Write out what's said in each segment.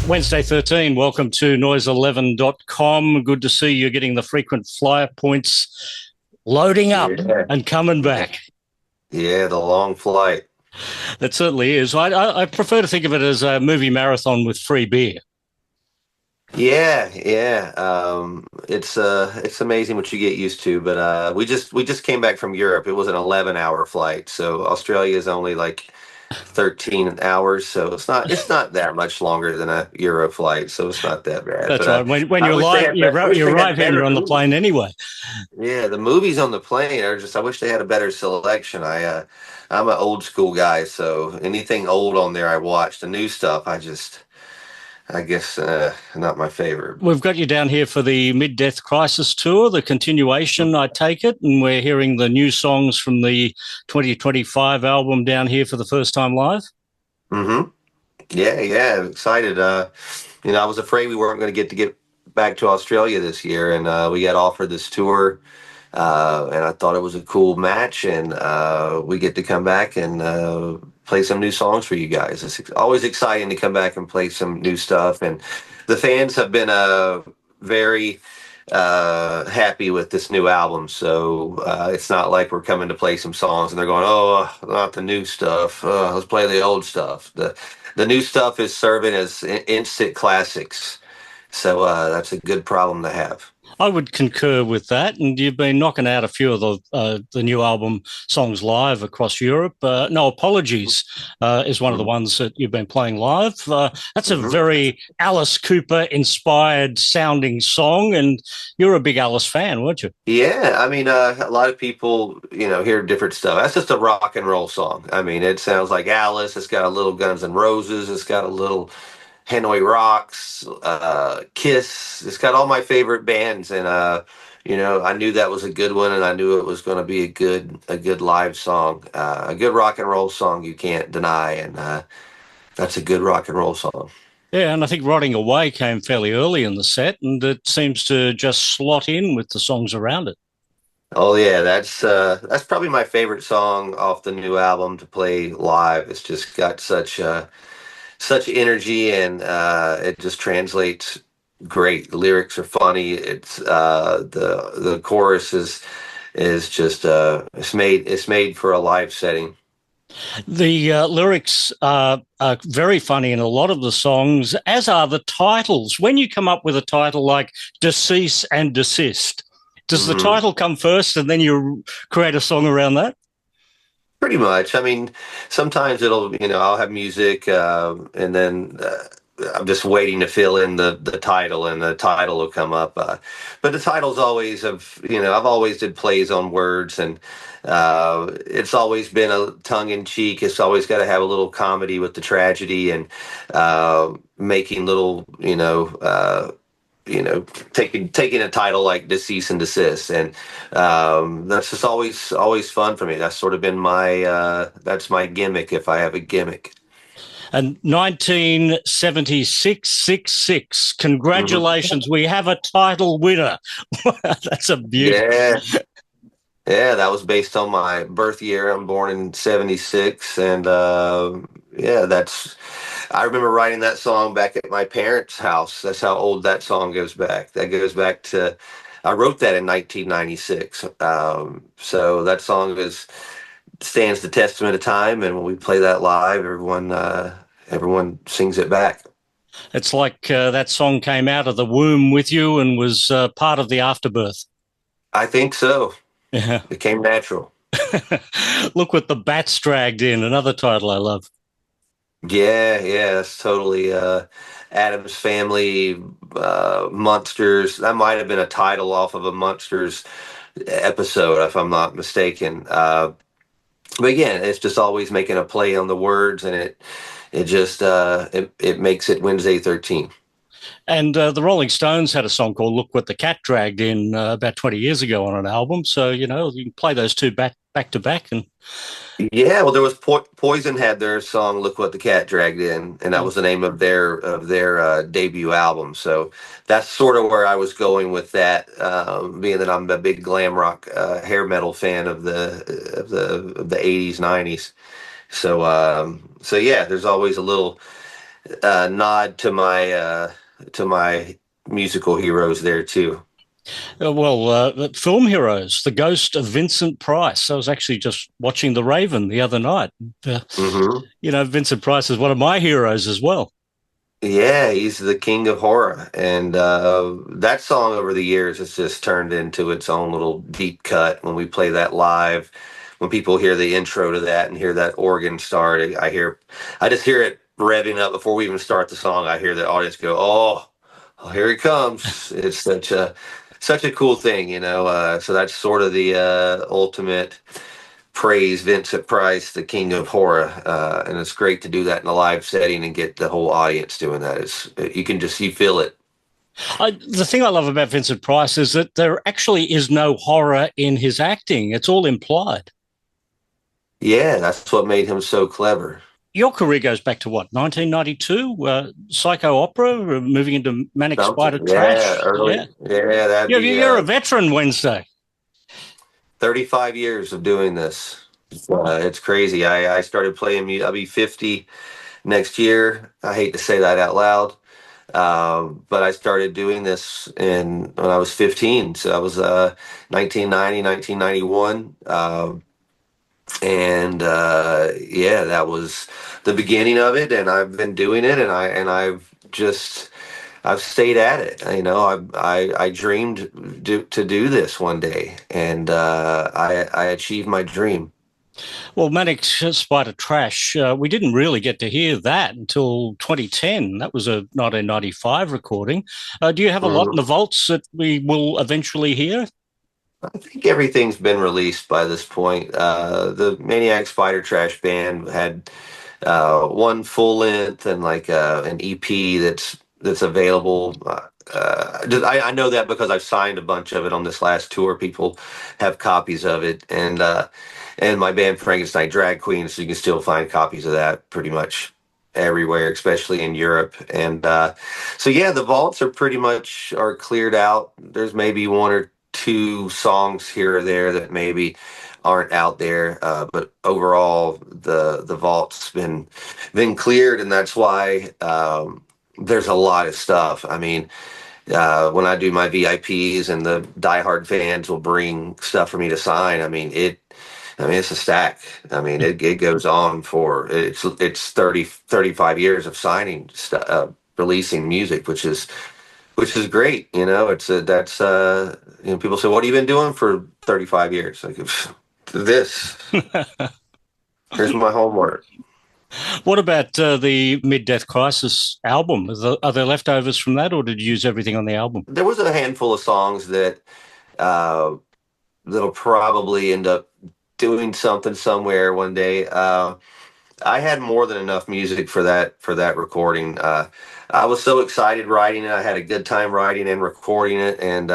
Wednesday 13, welcome to Noise11.com. Good to see you getting the frequent flyer points loading up and coming back. Yeah, the long flight. It certainly is. I prefer to think of it as a movie marathon with free beer. Yeah. It's amazing what you get used to. But we just came back from Europe. It was an 11-hour flight. So Australia is only like 13 hours, so it's not that much longer than a Euro flight, so it's not that bad. That's right. When you're arriving, you're on the plane anyway. Yeah, the movies on the plane are just. I wish they had a better selection. I'm an old school guy, so anything old on there I watch. The new stuff, I guess not my favorite. We've got you down here for the Mid-Death Crisis tour, the continuation, I take it, and we're hearing the new songs from the 2025 album down here for the first time live. Mm-hmm. Yeah, excited. I was afraid we weren't going to get back to Australia this year, and we got offered this tour, and I thought it was a cool match, and we get to come back and play some new songs for you guys. It's always exciting to come back and play some new stuff, and the fans have been very happy with this new album. So it's not like we're coming to play some songs and they're going, "Oh, not the new stuff. Let's play the old stuff." The new stuff is serving as instant classics. So that's a good problem to have. I would concur with that, and you've been knocking out a few of the new album songs live across Europe. No Apologies is one of the ones that you've been playing live. That's a very Alice Cooper-inspired sounding song, and you're a big Alice fan, weren't you? Yeah, I mean, a lot of people, hear different stuff. That's just a rock and roll song. I mean, it sounds like Alice. It's got a little Guns N' Roses. It's got a little Hanoi Rocks, Kiss. It's got all my favorite bands, and I knew that was a good one, and I knew it was going to be a good live song, a good rock and roll song you can't deny, and that's a good rock and roll song. Yeah, and I think Rotting Away came fairly early in the set, and it seems to just slot in with the songs around it. Oh yeah, that's probably my favorite song off the new album to play live. It's just got such energy, and it just translates great. The lyrics are funny. It's the chorus is just it's made for a live setting. The lyrics are very funny in a lot of the songs, as are the titles. When you come up with a title like Decease and Desist, does the title come first and then you create a song around that? Pretty much. I mean, sometimes I'll have music, and then I'm just waiting to fill in the title, and the title will come up. But the titles always I've always did plays on words, and it's always been a tongue in cheek. It's always got to have a little comedy with the tragedy, and making little, taking a title like Decease and Desist, and that's just always fun for me. That's sort of been that's my gimmick, if I have a gimmick. And 1976. Congratulations, we have a title winner. That's a beauty. Yeah, that was based on my birth year. I'm born in 76, and I remember writing that song back at my parents' house. That's how old that song goes back. That goes back to, I wrote that in 1996. So that song stands the testament of time, and when we play that live, everyone sings it back. It's like that song came out of the womb with you and was part of the afterbirth. I think so. Yeah. It came natural. Look what the Bats dragged in, another title I love. Yeah, that's totally Addams Family, Monsters. That might have been a title off of a Monsters episode, if I'm not mistaken. But again, it's just always making a play on the words, and it makes it Wednesday 13. And the Rolling Stones had a song called Look What the Cat Dragged In about 20 years ago on an album. So, you can play those two back back to back. And Yeah, well, there was Poison had their song "Look What the Cat Dragged In," and that was the name of their debut album. So that's sort of where I was going with that, being that I'm a big glam rock hair metal fan of the 80s, 90s. So yeah, there's always a little nod to my musical heroes there too. Film heroes, the ghost of Vincent Price. I was actually just watching The Raven the other night. Hmm. Vincent Price is one of my heroes as well. Yeah, he's the king of horror, and that song over the years has just turned into its own little deep cut. When we play that live, when people hear the intro to that and hear that organ start, I just hear it revving up before we even start the song. I hear the audience go, "Oh, here he comes!" It's such a coll thing, you know. So that's sort of the ultimate praise Vincent Price, the king of horror, and it's great to do that in a live setting and get the whole audience doing that. You feel it. The thing I love about Vincent Price is that there actually is no horror in his acting. It's all implied. Yeah, that's what made him so clever. Your career goes back to what, 1992? Psycho Opera, moving into Manic Spider Yeah, Trash. early. Yeah, that'd be You're a veteran, Wednesday. 35 years of doing this. It's crazy. I started playing. I'll be 50 next year. I hate to say that out loud. But I started doing this when I was 15. So I was 1990, 1991. And yeah, that was the beginning of it. And I've been doing it, and I've stayed at it. You know, I dreamed to do this one day, and I achieved my dream. Well, Manic Spider Trash, we didn't really get to hear that until 2010. That was a 1995 recording. Do you have a lot in the vaults that we will eventually hear? I think everything's been released by this point. The Maniac Spider Trash band had one full length and like an EP that's available. I know that because I've signed a bunch of it on this last tour. People have copies of it, and my band Frankenstein Drag Queens, so you can still find copies of that pretty much everywhere, especially in Europe. And so yeah, the vaults are pretty much are cleared out. There's maybe one or two songs here or there that maybe aren't out there, but overall the vault's been cleared, and that's why there's a lot of stuff. I mean, when I do my VIPs and the diehard fans will bring stuff for me to sign, it's a stack. I mean, it goes on for it's 35 years of signing releasing music, which is great. You know, people say, what have you been doing for 35 years? Like, this. Here's my homework. What about the Mid-Death Crisis album? Are there leftovers from that, or did you use everything on the album? There was a handful of songs that'll probably end up doing something somewhere one day. I had more than enough music for that recording. I was so excited writing it. I had a good time writing and recording it, and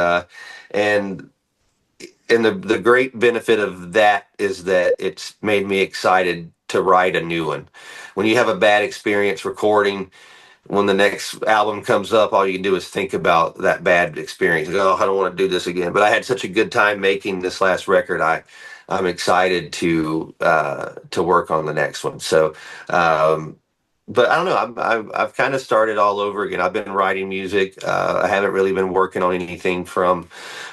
the great benefit of that is that it's made me excited to write a new one. When you have a bad experience recording, when the next album comes up, all you can do is think about that bad experience. Like, oh, I don't want to do this again. But I had such a good time making this last record. I'm excited to work on the next one. So, but I don't know. I've kind of started all over again. I've been writing music. I haven't really been working on anything from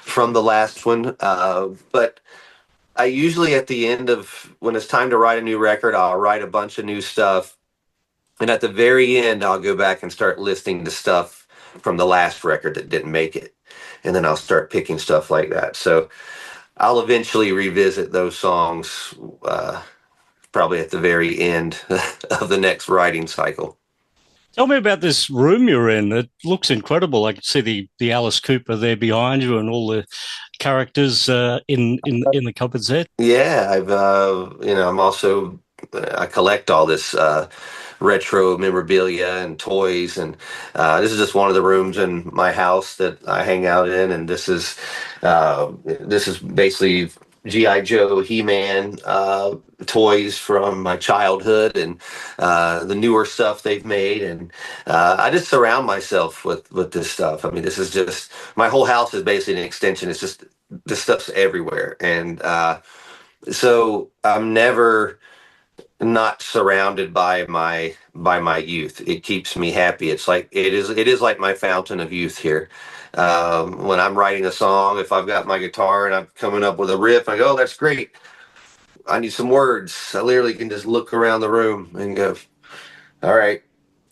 the last one. But I usually at the end of when it's time to write a new record, I'll write a bunch of new stuff. And at the very end, I'll go back and start listing the stuff from the last record that didn't make it. And then I'll start picking stuff like that. So I'll eventually revisit those songs probably at the very end of the next writing cycle. Tell me about this room you're in. It looks incredible. I can see the Alice Cooper there behind you and all the characters in the cupboards there. Yeah, I'm also I collect all this retro memorabilia and toys, and this is just one of the rooms in my house that I hang out in, and this is basically GI Joe, He-Man toys from my childhood, and the newer stuff they've made, and I just surround myself with this stuff. I mean, this is just my whole house is basically an extension. It's just this stuff's everywhere, and so I'm never not surrounded by my youth. It keeps me happy. It's like it is like my fountain of youth here. When I'm writing a song, if I've got my guitar and I'm coming up with a riff, I go, "Oh, that's great. I need some words." I literally can just look around the room and go, "All right,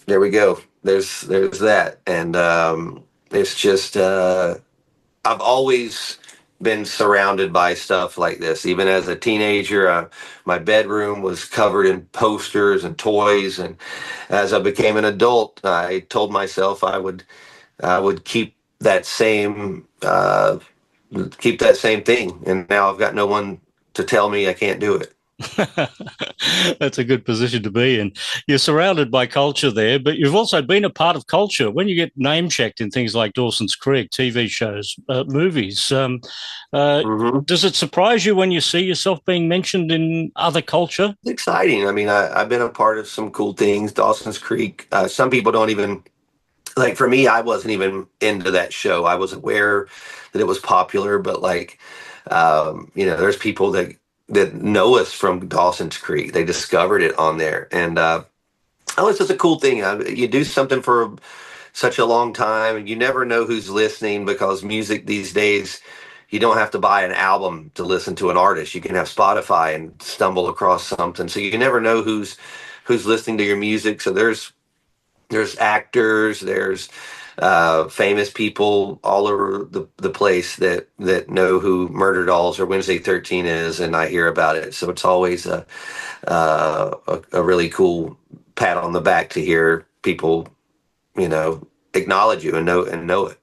there we go. There's that." And it's just I've always been surrounded by stuff like this. Even as a teenager, my bedroom was covered in posters and toys. And as I became an adult, I told myself I would keep that same thing. And now I've got no one to tell me I can't do it. That's a good position to be in. You're surrounded by culture there, but you've also been a part of culture. When you get name checked in things like Dawson's Creek, TV shows, movies, does it surprise you when you see yourself being mentioned in other culture? It's exciting. I mean, I've been a part of some cool things. Dawson's Creek. Some people don't even like. For me, I wasn't even into that show. I was aware that it was popular, but like, there's people that know us from Dawson's Creek. They discovered it on there, and it's just a cool thing. You do something for such a long time, and you never know who's listening, because music these days, you don't have to buy an album to listen to an artist. You can have Spotify and stumble across something. So you never know who's listening to your music. So there's actors, there's famous people all over the place that know who Murderdolls or Wednesday 13 is, and I hear about it. So it's always a really cool pat on the back to hear people, acknowledge you and know it.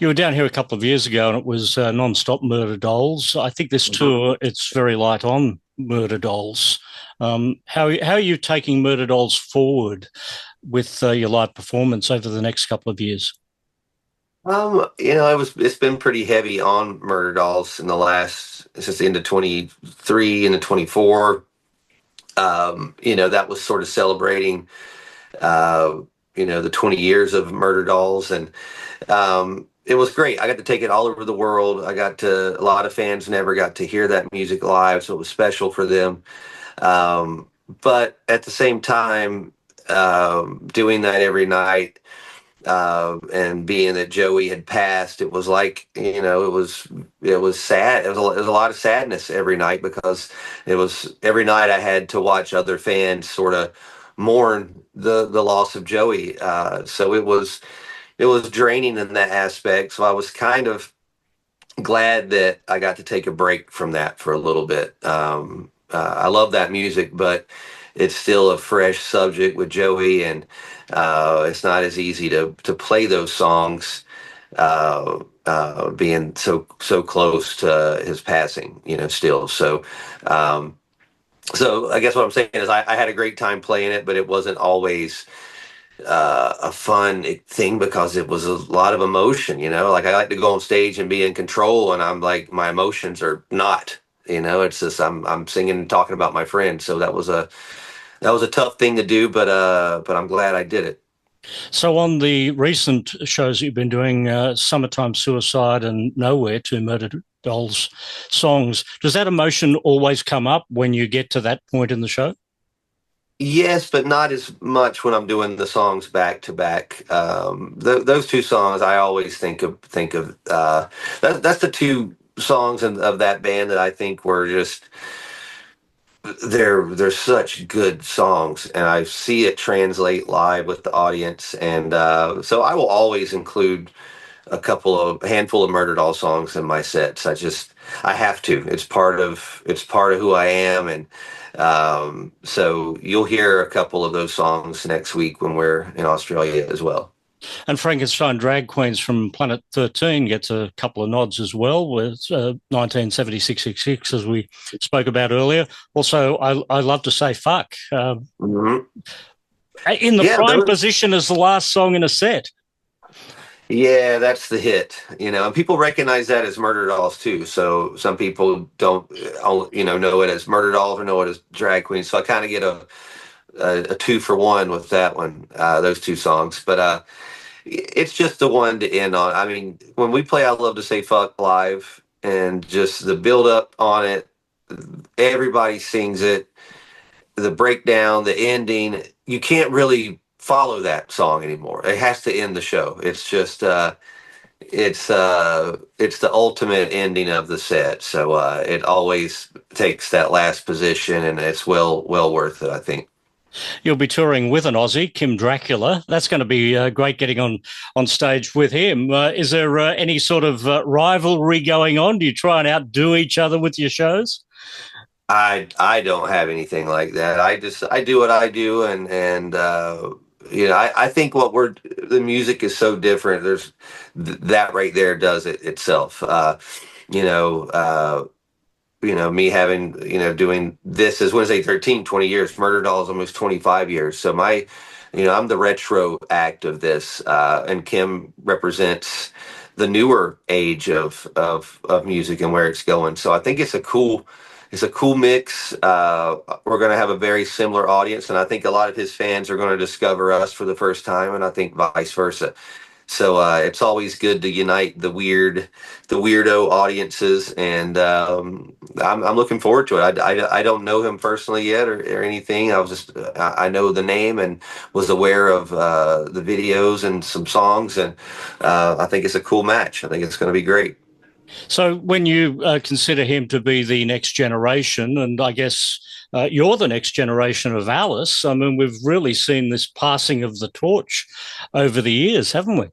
You were down here a couple of years ago, and it was non-stop Murderdolls. I think this tour, it's very light on Murderdolls. How are you taking Murderdolls forward with your live performance over the next couple of years? It's been pretty heavy on Murderdolls in the last, since the end of 23 into 24. That was sort of celebrating, the 20 years of Murderdolls, and it was great. I got to take it all over the world. A lot of fans never got to hear that music live, so it was special for them. But at the same time, doing that every night, and being that Joey had passed, it was like, it was sad. It was a lot of sadness every night, because it was every night I had to watch other fans sort of mourn the loss of Joey. So it was draining in that aspect. So I was kind of glad that I got to take a break from that for a little bit. I love that music, but it's still a fresh subject with Joey, and it's not as easy to play those songs, being so close to his passing, still. So I guess what I'm saying is I had a great time playing it, but it wasn't always a fun thing, because it was a lot of emotion. Like, I like to go on stage and be in control, and I'm like, my emotions are not. It's just I'm singing and talking about my friend. So that was a tough thing to do, but I'm glad I did it. So on the recent shows you've been doing, Summertime Suicide and Nowhere, two Murderdolls songs, does that emotion always come up when you get to that point in the show? Yes, but not as much when I'm doing the songs back to back. Those two songs, I always think of. That's the two songs of that band that I think were just, they're such good songs, and I see it translate live with the audience, and so I will always include a handful of Murderdoll songs in my sets. I have to. It's part of who I am, and so you'll hear a couple of those songs next week when we're in Australia as well. And Frankenstein Drag Queens from Planet 13 gets a couple of nods as well, with 1976, as we spoke about earlier. Also, I love to say fuck. In the prime position as the last song in a set. Yeah, that's the hit, and people recognize that as Murderdolls too. So some people don't, know it as Murderdolls or know it as Drag Queens. So I kind of get a two for one with that one, those two songs. But it's just the one to end on. I mean, when we play "I Love to Say Fuck" live, and just the build up on it, everybody sings it. The breakdown, the ending, you can't really follow that song anymore. It has to end the show. It's just. It's the ultimate ending of the set, so it always takes that last position, and it's well worth it, I think. You'll be touring with an Aussie, Kim Dracula. That's going to be great getting on stage with him. Is there any sort of rivalry going on? Do you try and outdo each other with your shows? I don't have anything like that. I do what I do, and I think the music is so different. There's that right there does it itself. You know. Me having, doing this as Wednesday 13, 20 years, Murderdolls almost 25 years. So I'm the retro act of this, and Kim represents the newer age of music and where it's going. So I think it's a cool mix. We're going to have a very similar audience, and I think a lot of his fans are going to discover us for the first time, and I think vice versa. So it's always good to unite the weirdo audiences, and I'm looking forward to it. I don't know him personally yet or anything. I know the name and was aware of the videos and some songs, and I think it's a cool match. I think it's going to be great. So when you consider him to be the next generation, and I guess you're the next generation of Alice, I mean, we've really seen this passing of the torch over the years, haven't we?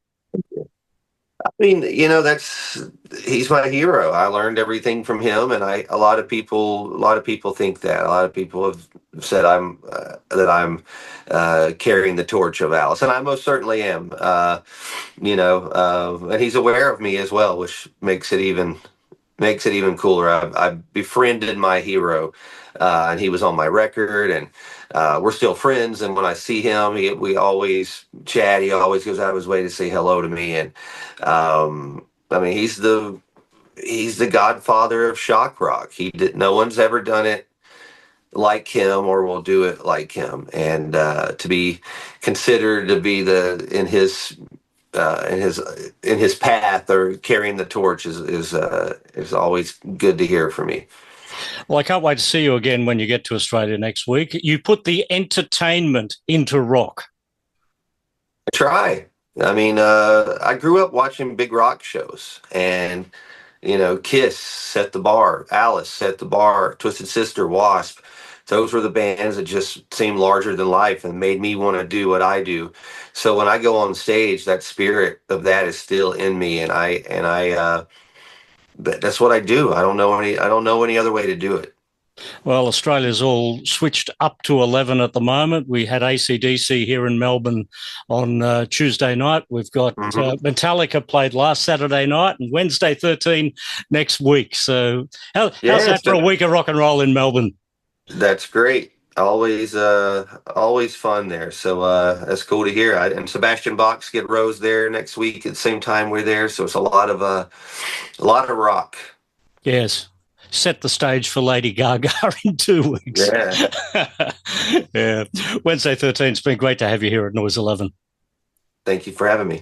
I mean, he's my hero. I learned everything from him, and a lot of people think that. A lot of people have said I'm carrying the torch of Alice, and I most certainly am. And he's aware of me as well, which makes it even cooler. I've befriended my hero, and he was on my record, and we're still friends. And when I see him, we always chat. He always goes out of his way to say hello to me, and I mean, he's the godfather of shock rock. No one's ever done it like him or will do it like him, and to be considered to be in his path or carrying the torch is always good to hear for me. Well, I can't wait to see you again when you get to Australia next week. You put the entertainment into rock. I try. I mean, I grew up watching big rock shows, and Kiss set the bar, Alice set the bar, Twisted Sister, Wasp. Those were the bands that just seemed larger than life and made me want to do what I do. So when I go on stage, that spirit of that is still in me, and that's what I do. I don't know any other way to do it. Well, Australia's all switched up to 11 at the moment. We had AC/DC here in Melbourne on Tuesday night. We've got Metallica played last Saturday night and Wednesday 13 next week. So how's that for a week of rock and roll in Melbourne? That's great. Always fun there. So that's cool to hear. And Sebastian Bach, Skid Row's there next week at the same time we're there. So it's a lot of rock. Yes. Set the stage for Lady Gaga in 2 weeks. Yeah. Yeah. Wednesday 13. It's been great to have you here at Noise 11. Thank you for having me.